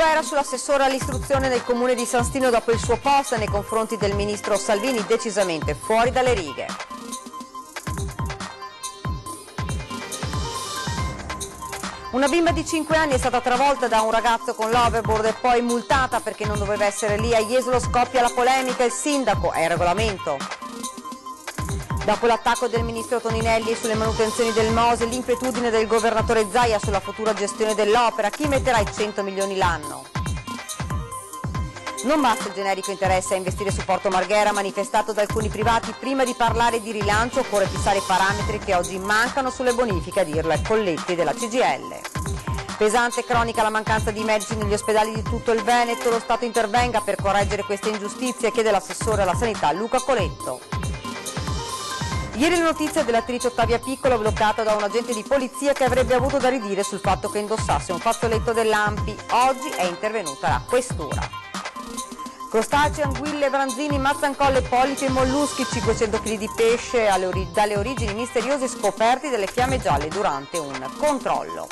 Bufera sull'assessore all'istruzione del comune di San Stino dopo il suo post nei confronti del ministro Salvini, decisamente fuori dalle righe. Una bimba di 5 anni è stata travolta da un ragazzo con l'overboard e poi multata perché non doveva essere lì. A Jesolo scoppia la polemica, il sindaco è il regolamento. Dopo l'attacco del ministro Toninelli sulle manutenzioni del Mose, l'inquietudine del governatore Zaia sulla futura gestione dell'opera, chi metterà i 100 milioni l'anno? Non basta il generico interesse a investire su Porto Marghera manifestato da alcuni privati. Prima di parlare di rilancio occorre fissare i parametri che oggi mancano sulle bonifiche, a dirlo ai colletti della CGIL. Pesante cronica la mancanza di medici negli ospedali di tutto il Veneto. Lo Stato intervenga per correggere queste ingiustizie, chiede l'assessore alla sanità Luca Coletto. Ieri la notizia dell'attrice Ottavia Piccolo bloccata da un agente di polizia che avrebbe avuto da ridire sul fatto che indossasse un fazzoletto dell'ANPI. Oggi è intervenuta la questura. Crostacei, anguille, branzini, mazzancolle, polipi e molluschi, 500 kg di pesce dalle origini misteriose scoperti dalle fiamme gialle durante un controllo.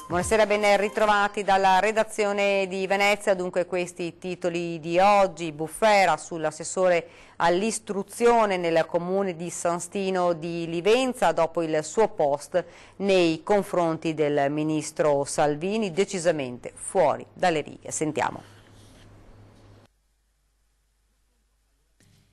Buonasera, ben ritrovati dalla redazione di Venezia. Dunque questi i titoli di oggi. Bufera sull'assessore all'istruzione nel comune di San Stino di Livenza dopo il suo post nei confronti del ministro Salvini, decisamente fuori dalle righe. Sentiamo.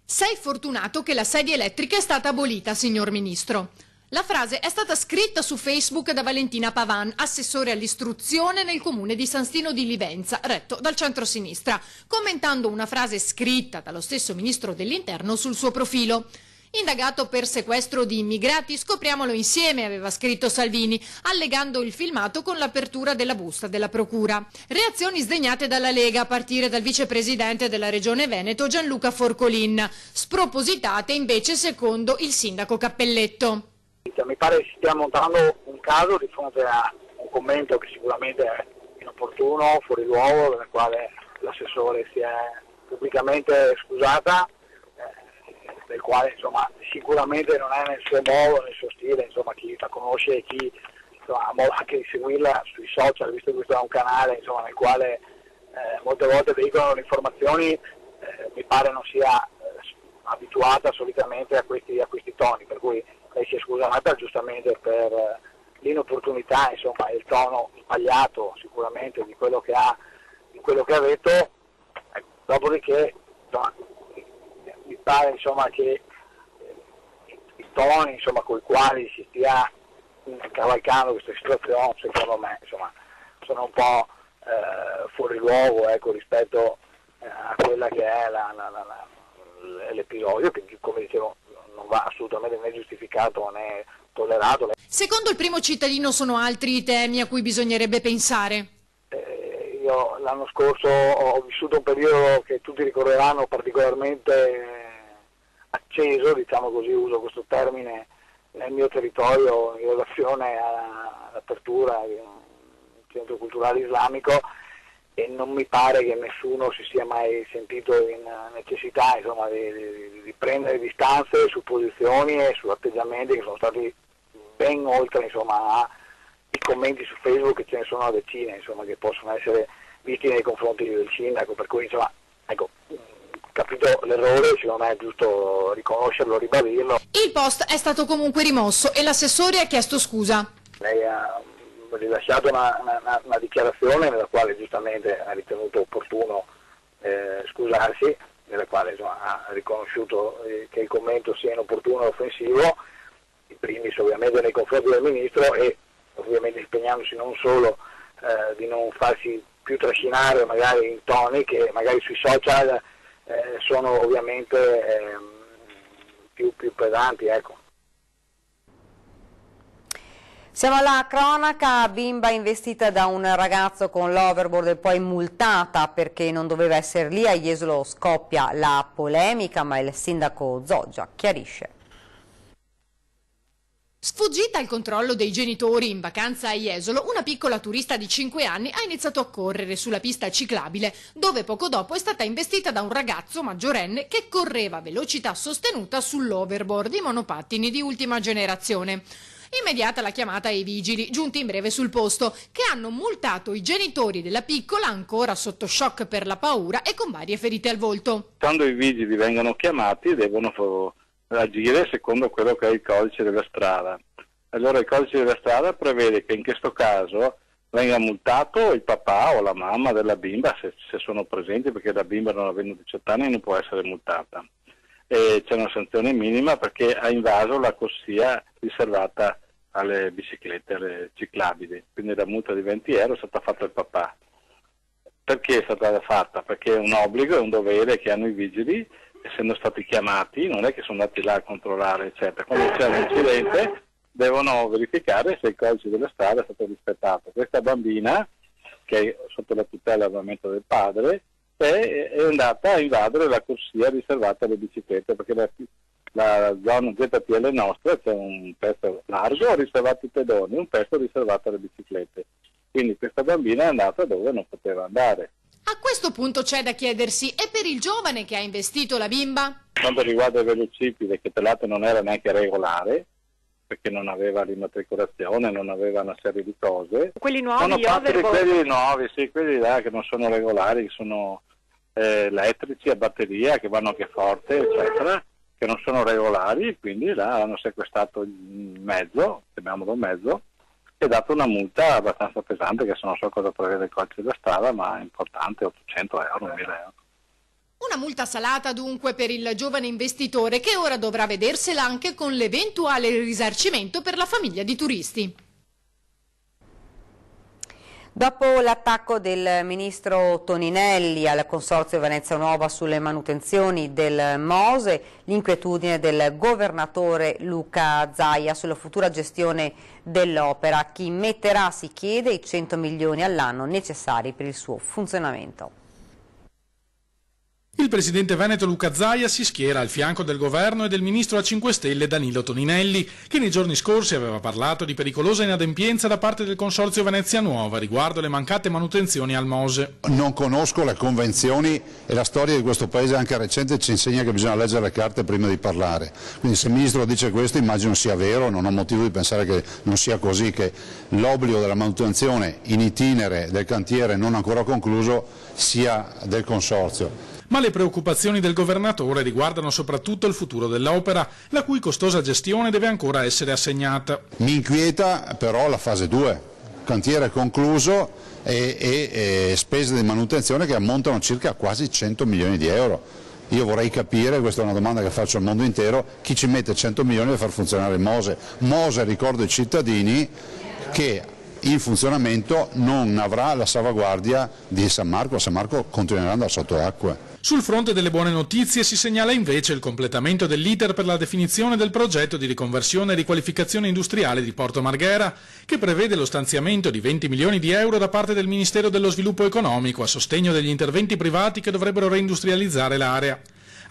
Sei fortunato che la sedia elettrica è stata abolita, signor ministro. La frase è stata scritta su Facebook da Valentina Pavan, assessore all'istruzione nel comune di San Stino di Livenza, retto dal centro-sinistra, commentando una frase scritta dallo stesso ministro dell'Interno sul suo profilo. Indagato per sequestro di immigrati, scopriamolo insieme, aveva scritto Salvini, allegando il filmato con l'apertura della busta della procura. Reazioni sdegnate dalla Lega, a partire dal vicepresidente della Regione Veneto Gianluca Forcolin, spropositate invece secondo il sindaco Cappelletto. Mi pare che si stia montando un caso di fronte a un commento che sicuramente è inopportuno, fuori luogo, nel quale l'assessore si è pubblicamente scusata, del quale insomma sicuramente non è nel suo modo, nel suo stile, insomma chi la conosce e chi insomma, ha modo anche di seguirla sui social, visto che questo è un canale insomma, nel quale molte volte veicolano le informazioni, mi pare non sia abituata solitamente a questi toni, per cui lei si è scusata giustamente per l'inopportunità, insomma, il tono sbagliato sicuramente di quello che ha detto, dopodiché insomma, mi pare insomma, che i toni insomma, con i quali si stia cavalcando questa situazione, secondo me insomma, sono un po' fuori luogo ecco, rispetto a quella che è l'episodio, che come dicevo non va assolutamente né giustificato né tollerato. Secondo il primo cittadino sono altri i temi a cui bisognerebbe pensare. Io l'anno scorso ho vissuto un periodo che tutti ricorderanno particolarmente acceso, diciamo così, uso questo termine, nel mio territorio in relazione all'apertura di un centro culturale islamico, e non mi pare che nessuno si sia mai sentito in necessità insomma, di prendere distanze su posizioni e su atteggiamenti che sono stati ben oltre insomma, ai commenti su Facebook, che ce ne sono a decine insomma, che possono essere visti nei confronti del sindaco, per cui insomma, ecco, capito l'errore, secondo me è giusto riconoscerlo, ribadirlo. Il post è stato comunque rimosso e l'assessore ha chiesto scusa. Lei ha rilasciato una dichiarazione nella quale giustamente ha ritenuto opportuno scusarsi, nella quale insomma, ha riconosciuto che il commento sia inopportuno e offensivo, in primis ovviamente nei confronti del ministro, e ovviamente impegnandosi non solo di non farsi più trascinare magari in toni che magari sui social sono ovviamente più pesanti, ecco. Siamo alla cronaca. Bimba investita da un ragazzo con l'overboard e poi multata perché non doveva essere lì. A Jesolo scoppia la polemica, ma il sindaco Zoggia chiarisce. Sfuggita al controllo dei genitori in vacanza a Jesolo, una piccola turista di 5 anni ha iniziato a correre sulla pista ciclabile, dove poco dopo è stata investita da un ragazzo maggiorenne che correva a velocità sostenuta sull'overboard di monopattini di ultima generazione. Immediata la chiamata ai vigili, giunti in breve sul posto, che hanno multato i genitori della piccola, ancora sotto shock per la paura e con varie ferite al volto. Quando i vigili vengono chiamati devono agire secondo quello che è il codice della strada. Allora il codice della strada prevede che in questo caso venga multato il papà o la mamma della bimba, se sono presenti, perché la bimba non avendo 18 anni non può essere multata. E c'è una sanzione minima perché ha invaso la corsia riservata alle biciclette, alle ciclabili. Quindi la multa di 20 euro è stata fatta al papà. Perché è stata fatta? Perché è un obbligo, è un dovere che hanno i vigili, essendo stati chiamati, non è che sono andati là a controllare, eccetera. Quando c'è un incidente devono verificare se il codice della strada è stato rispettato. Questa bambina, che è sotto la tutela ovviamente del padre, è andata a invadere la corsia riservata alle biciclette, perché la zona ZTL nostra c'è un pezzo largo riservato ai pedoni, un pezzo riservato alle biciclette. Quindi questa bambina è andata dove non poteva andare. A questo punto c'è da chiedersi, e per il giovane che ha investito la bimba? Quanto riguarda il velocipede, che tra l'altro non era neanche regolare, perché non aveva l'immatricolazione, non aveva una serie di cose. Quelli nuovi, sono quelli nuovi, sì, quelli là che non sono regolari, che sono elettrici a batteria, che vanno anche forte, eccetera, che non sono regolari, quindi là hanno sequestrato il mezzo, chiamiamolo mezzo, e dato una multa abbastanza pesante, che non so cosa prevede il codice della strada, ma è importante, 800 euro, 1000 euro. Una multa salata dunque per il giovane investitore, che ora dovrà vedersela anche con l'eventuale risarcimento per la famiglia di turisti. Dopo l'attacco del ministro Toninelli al Consorzio Venezia Nuova sulle manutenzioni del Mose, l'inquietudine del governatore Luca Zaia sulla futura gestione dell'opera. Chi metterà, si chiede, i 100 milioni all'anno necessari per il suo funzionamento. Il presidente veneto Luca Zaia si schiera al fianco del governo e del ministro a 5 Stelle Danilo Toninelli, che nei giorni scorsi aveva parlato di pericolosa inadempienza da parte del Consorzio Venezia Nuova riguardo le mancate manutenzioni al Mose. Non conosco le convenzioni e la storia di questo paese anche recente ci insegna che bisogna leggere le carte prima di parlare. Quindi se il ministro dice questo immagino sia vero, non ho motivo di pensare che non sia così, che l'obbligo della manutenzione in itinere del cantiere non ancora concluso sia del Consorzio. Ma le preoccupazioni del governatore riguardano soprattutto il futuro dell'opera, la cui costosa gestione deve ancora essere assegnata. Mi inquieta però la fase 2, cantiere concluso e spese di manutenzione che ammontano circa quasi 100 milioni di euro. Io vorrei capire, questa è una domanda che faccio al mondo intero, chi ci mette 100 milioni per far funzionare il Mose. Mose, ricordo ai cittadini, che in funzionamento non avrà la salvaguardia di San Marco continuerà ad andare sotto acqua. Sul fronte delle buone notizie si segnala invece il completamento dell'iter per la definizione del progetto di riconversione e riqualificazione industriale di Porto Marghera, che prevede lo stanziamento di 20 milioni di euro da parte del Ministero dello Sviluppo Economico a sostegno degli interventi privati che dovrebbero reindustrializzare l'area.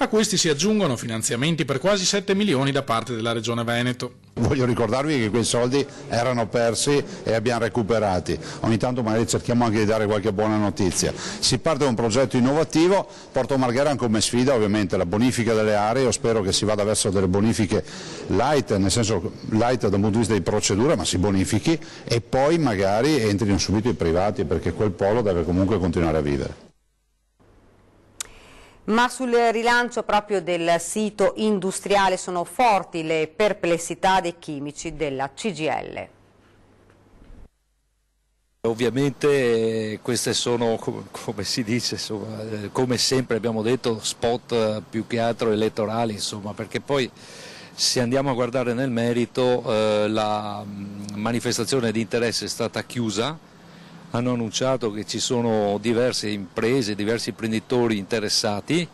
A questi si aggiungono finanziamenti per quasi 7 milioni da parte della Regione Veneto. Voglio ricordarvi che quei soldi erano persi e abbiamo recuperati. Ogni tanto magari cerchiamo anche di dare qualche buona notizia. Si parte da un progetto innovativo, Porto Marghera come sfida ovviamente la bonifica delle aree, io spero che si vada verso delle bonifiche light, nel senso light dal punto di vista di procedura, ma si bonifichi e poi magari entrino subito i privati, perché quel polo deve comunque continuare a vivere. Ma sul rilancio proprio del sito industriale sono forti le perplessità dei chimici della CGIL. Ovviamente queste sono, come si dice, insomma, come sempre abbiamo detto, spot più che altro elettorali, insomma, perché poi se andiamo a guardare nel merito la manifestazione di interesse è stata chiusa. Hanno annunciato che ci sono diverse imprese, diversi imprenditori interessati.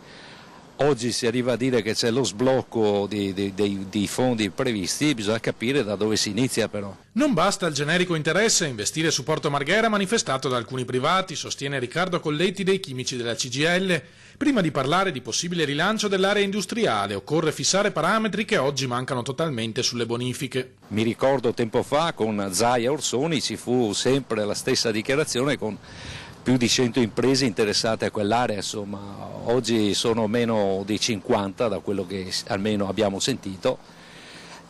Oggi si arriva a dire che c'è lo sblocco dei fondi previsti, bisogna capire da dove si inizia però. Non basta il generico interesse a investire su Porto Marghera manifestato da alcuni privati, sostiene Riccardo Colletti dei chimici della CGIL. Prima di parlare di possibile rilancio dell'area industriale occorre fissare parametri che oggi mancano totalmente sulle bonifiche. Mi ricordo tempo fa con Zaia Orsoni ci fu sempre la stessa dichiarazione con più di 100 imprese interessate a quell'area, insomma oggi sono meno di 50 da quello che almeno abbiamo sentito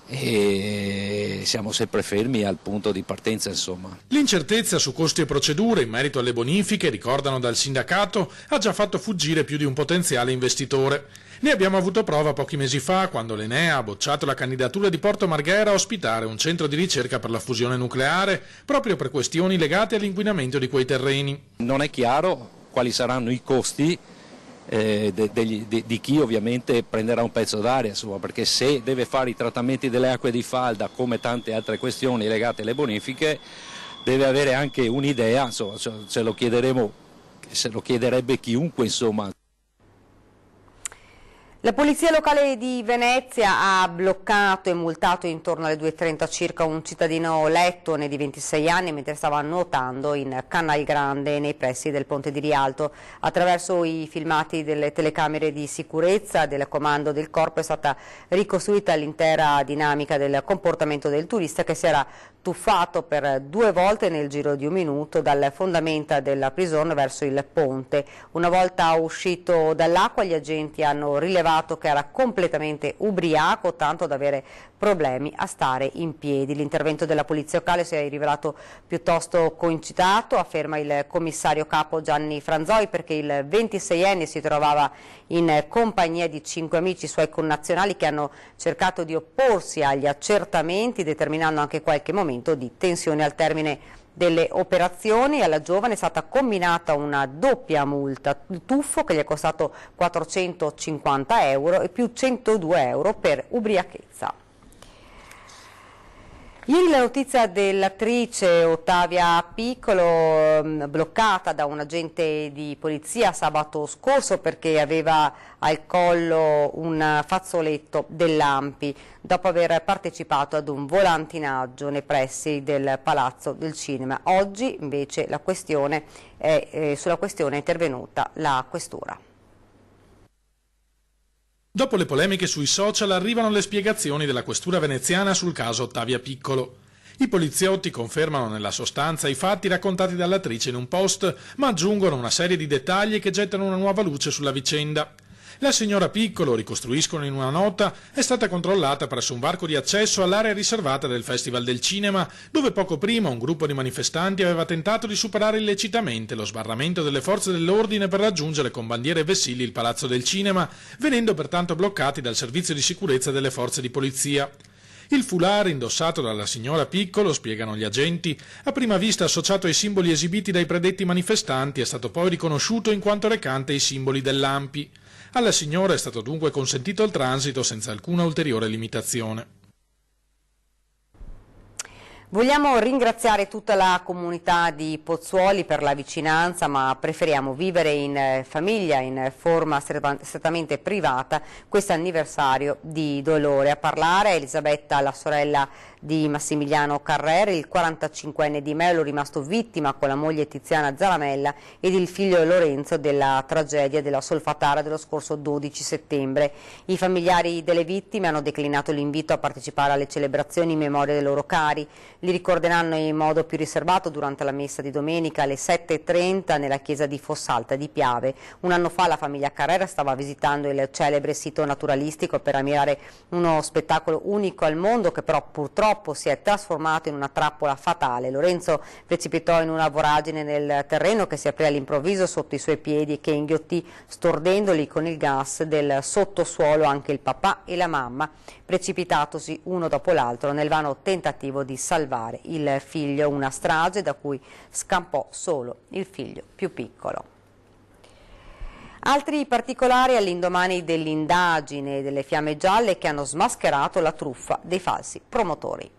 e siamo sempre fermi al punto di partenza, insomma. L'incertezza su costi e procedure in merito alle bonifiche, ricordano dal sindacato, ha già fatto fuggire più di un potenziale investitore. Ne abbiamo avuto prova pochi mesi fa, quando l'Enea ha bocciato la candidatura di Porto Marghera a ospitare un centro di ricerca per la fusione nucleare, proprio per questioni legate all'inquinamento di quei terreni. Non è chiaro quali saranno i costi di chi ovviamente prenderà un pezzo d'aria, perché se deve fare i trattamenti delle acque di falda, come tante altre questioni legate alle bonifiche, deve avere anche un'idea, se lo chiederebbe chiunque, insomma. La Polizia Locale di Venezia ha bloccato e multato intorno alle 2:30 circa un cittadino lettone di 26 anni mentre stava nuotando in Canal Grande nei pressi del Ponte di Rialto. Attraverso i filmati delle telecamere di sicurezza del comando del corpo è stata ricostruita l'intera dinamica del comportamento del turista, che si era tuffato per 2 volte nel giro di un minuto dalle fondamenta della prison verso il ponte. Una volta uscito dall'acqua, gli agenti hanno rilevato che era completamente ubriaco, tanto da avere problemi a stare in piedi. L'intervento della polizia locale si è rivelato piuttosto concitato, afferma il commissario capo Gianni Franzoi, perché il 26enne si trovava in compagnia di 5 amici suoi connazionali che hanno cercato di opporsi agli accertamenti, determinando anche qualche momento di tensione. Al termine delle operazioni alla giovane è stata comminata una doppia multa, il tuffo che gli è costato 450 euro e più 102 euro per ubriachezza. Ieri la notizia dell'attrice Ottavia Piccolo, bloccata da un agente di polizia sabato scorso perché aveva al collo un fazzoletto dell'ANPI, dopo aver partecipato ad un volantinaggio nei pressi del Palazzo del Cinema. Oggi invece sulla questione è intervenuta la Questura. Dopo le polemiche sui social arrivano le spiegazioni della Questura veneziana sul caso Ottavia Piccolo. I poliziotti confermano nella sostanza i fatti raccontati dall'attrice in un post, ma aggiungono una serie di dettagli che gettano una nuova luce sulla vicenda. La signora Piccolo, ricostruiscono in una nota, è stata controllata presso un varco di accesso all'area riservata del Festival del Cinema, dove poco prima un gruppo di manifestanti aveva tentato di superare illecitamente lo sbarramento delle forze dell'ordine per raggiungere con bandiere e vessilli il Palazzo del Cinema, venendo pertanto bloccati dal servizio di sicurezza delle forze di polizia. Il foulard indossato dalla signora Piccolo, spiegano gli agenti, a prima vista associato ai simboli esibiti dai predetti manifestanti, è stato poi riconosciuto in quanto recante i simboli dell'ANPI. Alla signora è stato dunque consentito il transito senza alcuna ulteriore limitazione. Vogliamo ringraziare tutta la comunità di Pozzuoli per la vicinanza, ma preferiamo vivere in famiglia, in forma strettamente privata, questo anniversario di dolore. A parlare Elisabetta, la sorella di Massimiliano Carreri, il 45enne di Melo, rimasto vittima con la moglie Tiziana Zaramella, ed il figlio Lorenzo della tragedia della Solfatara dello scorso 12 settembre. I familiari delle vittime hanno declinato l'invito a partecipare alle celebrazioni in memoria dei loro cari. Li ricorderanno in modo più riservato durante la messa di domenica alle 7:30 nella chiesa di Fossalta di Piave. Un anno fa la famiglia Carrera stava visitando il celebre sito naturalistico per ammirare uno spettacolo unico al mondo, che però purtroppo si è trasformato in una trappola fatale. Lorenzo precipitò in una voragine nel terreno che si aprì all'improvviso sotto i suoi piedi e che inghiottì, stordendoli con il gas del sottosuolo anche il papà e la mamma, precipitatosi uno dopo l'altro nel vano tentativo di salvare il figlio, una strage da cui scampò solo il figlio più piccolo. Altri particolari all'indomani dell'indagine delle Fiamme Gialle che hanno smascherato la truffa dei falsi promotori.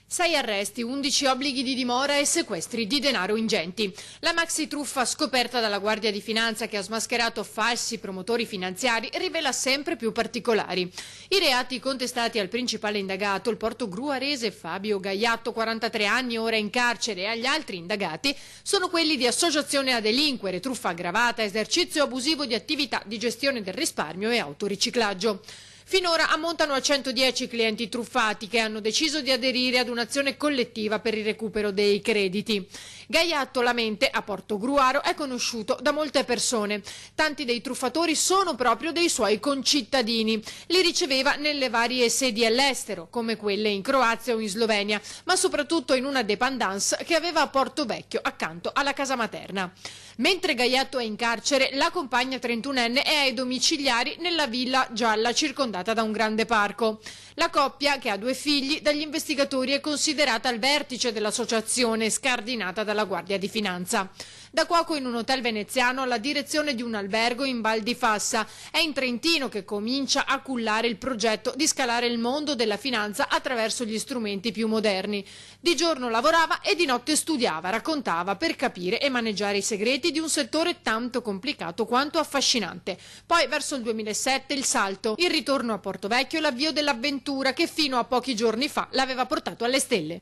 6 arresti, 11 obblighi di dimora e sequestri di denaro ingenti. La maxi truffa scoperta dalla Guardia di Finanza, che ha smascherato falsi promotori finanziari, rivela sempre più particolari. I reati contestati al principale indagato, il portogruarese Fabio Gaiatto, 43 anni, ora in carcere, e agli altri indagati sono quelli di associazione a delinquere, truffa aggravata, esercizio abusivo di attività di gestione del risparmio e autoriciclaggio. Finora ammontano a 110 clienti truffati che hanno deciso di aderire ad un'azione collettiva per il recupero dei crediti. Gaiatto, la mente, a Portogruaro, è conosciuto da molte persone. Tanti dei truffatori sono proprio dei suoi concittadini. Li riceveva nelle varie sedi all'estero, come quelle in Croazia o in Slovenia, ma soprattutto in una dépendance che aveva a Portovecchio, accanto alla casa materna. Mentre Gaiatto è in carcere, la compagna 31enne è ai domiciliari nella villa gialla circondata da un grande parco. La coppia, che ha 2 figli, dagli investigatori è considerata al vertice dell'associazione scardinata dalla Guardia di Finanza. Da cuoco in un hotel veneziano alla direzione di un albergo in Val di Fassa. È in Trentino che comincia a cullare il progetto di scalare il mondo della finanza attraverso gli strumenti più moderni. Di giorno lavorava e di notte studiava, raccontava, per capire e maneggiare i segreti di un settore tanto complicato quanto affascinante. Poi verso il 2007 il salto, il ritorno a Portovecchio e l'avvio dell'avventura che fino a pochi giorni fa l'aveva portato alle stelle.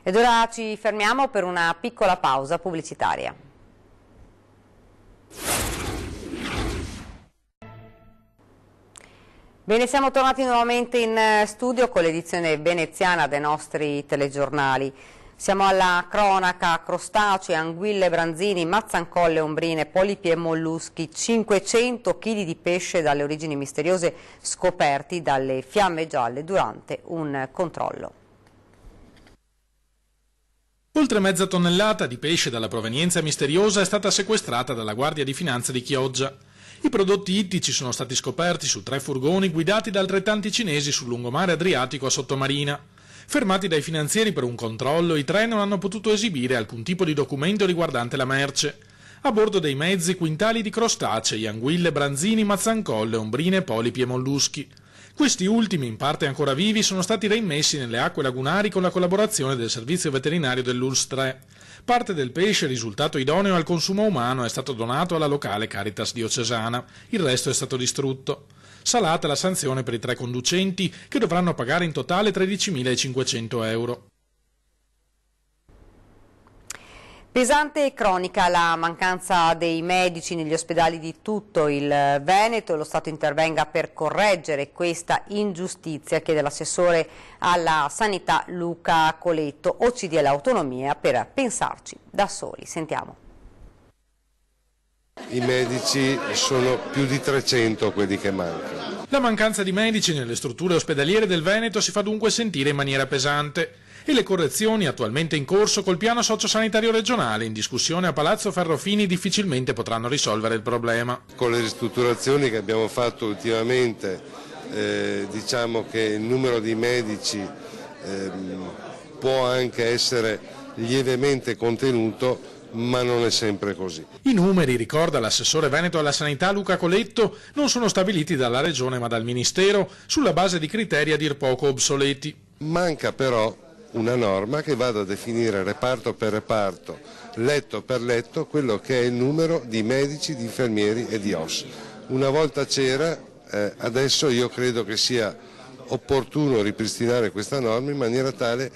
Ed ora ci fermiamo per una piccola pausa pubblicitaria. Bene, siamo tornati nuovamente in studio con l'edizione veneziana dei nostri telegiornali. Siamo alla cronaca: crostacei, anguille, branzini, mazzancolle, ombrine, polipi e molluschi, 500 kg di pesce dalle origini misteriose scoperti dalle fiamme gialle durante un controllo. Oltre mezza tonnellata di pesce dalla provenienza misteriosa è stata sequestrata dalla Guardia di Finanza di Chioggia. I prodotti ittici sono stati scoperti su 3 furgoni guidati da altrettanti cinesi sul lungomare Adriatico a Sottomarina. Fermati dai finanzieri per un controllo, i 3 non hanno potuto esibire alcun tipo di documento riguardante la merce. A bordo dei mezzi quintali di crostacei, anguille, branzini, mazzancolle, ombrine, polipi e molluschi. Questi ultimi, in parte ancora vivi, sono stati reimmessi nelle acque lagunari con la collaborazione del servizio veterinario dell'ULSS 3. Parte del pesce risultato idoneo al consumo umano è stato donato alla locale Caritas diocesana, il resto è stato distrutto. Salata la sanzione per i 3 conducenti, che dovranno pagare in totale 13.500 euro. Pesante e cronica la mancanza dei medici negli ospedali di tutto il Veneto. Lo Stato intervenga per correggere questa ingiustizia, chiede l'assessore alla sanità Luca Coletto. OCD e l'autonomia per pensarci da soli. Sentiamo. I medici sono più di 300 quelli che mancano. La mancanza di medici nelle strutture ospedaliere del Veneto si fa dunque sentire in maniera pesante. E le correzioni attualmente in corso col piano sociosanitario regionale in discussione a Palazzo Ferrofini difficilmente potranno risolvere il problema. Con le ristrutturazioni che abbiamo fatto ultimamente diciamo che il numero di medici può anche essere lievemente contenuto, ma non è sempre così. I numeri, ricorda l'assessore veneto alla sanità Luca Coletto, non sono stabiliti dalla Regione ma dal Ministero sulla base di criteri a dir poco obsoleti. Manca però una norma che vada a definire reparto per reparto, letto per letto, quello che è il numero di medici, di infermieri e di OSS. Una volta c'era, adesso io credo che sia opportuno ripristinare questa norma in maniera tale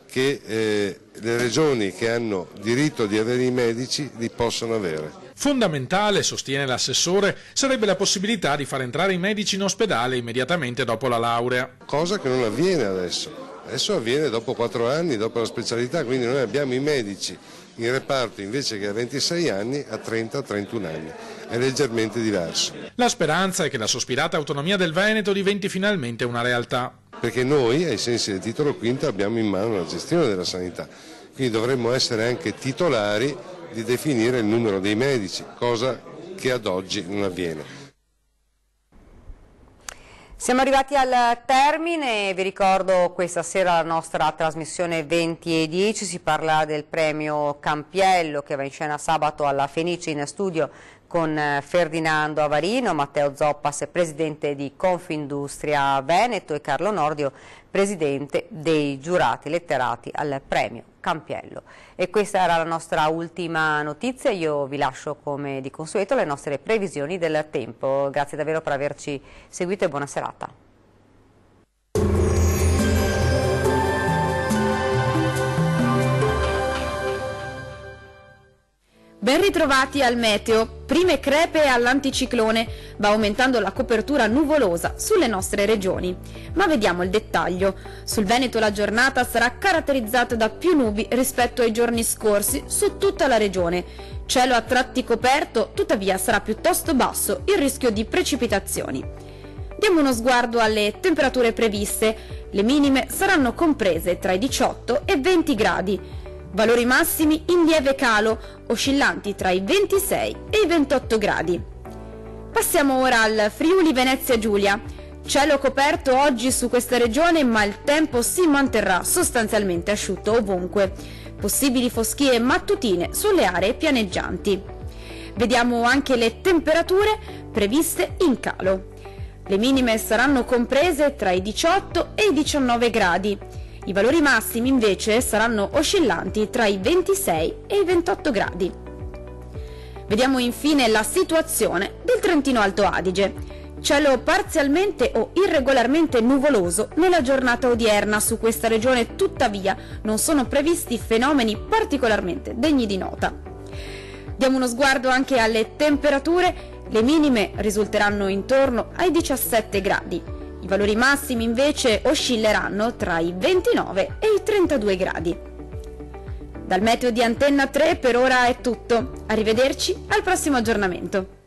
che le regioni che hanno diritto di avere i medici li possano avere. Fondamentale, sostiene l'assessore, sarebbe la possibilità di far entrare i medici in ospedale immediatamente dopo la laurea. Cosa che non avviene adesso. Adesso avviene dopo 4 anni, dopo la specialità, quindi noi abbiamo i medici in reparto invece che a 26 anni, a 30-31 anni. È leggermente diverso. La speranza è che la sospirata autonomia del Veneto diventi finalmente una realtà. Perché noi, ai sensi del titolo quinto, abbiamo in mano la gestione della sanità, quindi dovremmo essere anche titolari di definire il numero dei medici, cosa che ad oggi non avviene. Siamo arrivati al termine, vi ricordo questa sera la nostra trasmissione 20:10, si parla del premio Campiello che va in scena sabato alla Fenice, in studio con Ferdinando Avarino, Matteo Zoppas, presidente di Confindustria Veneto, e Carlo Nordio, presidente dei giurati letterati al premio Campiello. E questa era la nostra ultima notizia. Io vi lascio come di consueto le nostre previsioni del tempo. Grazie davvero per averci seguito e buona serata. Ben ritrovati al meteo. Prime crepe all'anticiclone, va aumentando la copertura nuvolosa sulle nostre regioni. Ma vediamo il dettaglio. Sul Veneto la giornata sarà caratterizzata da più nubi rispetto ai giorni scorsi su tutta la regione. Cielo a tratti coperto, tuttavia sarà piuttosto basso il rischio di precipitazioni. Diamo uno sguardo alle temperature previste. Le minime saranno comprese tra i 18 e 20 gradi. Valori massimi in lieve calo, oscillanti tra i 26 e i 28 gradi. Passiamo ora al Friuli Venezia Giulia. Cielo coperto oggi su questa regione, ma il tempo si manterrà sostanzialmente asciutto ovunque. Possibili foschie mattutine sulle aree pianeggianti. Vediamo anche le temperature previste in calo. Le minime saranno comprese tra i 18 e i 19 gradi. I valori massimi invece saranno oscillanti tra i 26 e i 28 gradi. Vediamo infine la situazione del Trentino Alto Adige. Cielo parzialmente o irregolarmente nuvoloso nella giornata odierna su questa regione, tuttavia non sono previsti fenomeni particolarmente degni di nota. Diamo uno sguardo anche alle temperature. Le minime risulteranno intorno ai 17 gradi. I valori massimi invece oscilleranno tra i 29 e i 32 gradi. Dal meteo di Antenna 3 per ora è tutto. Arrivederci al prossimo aggiornamento.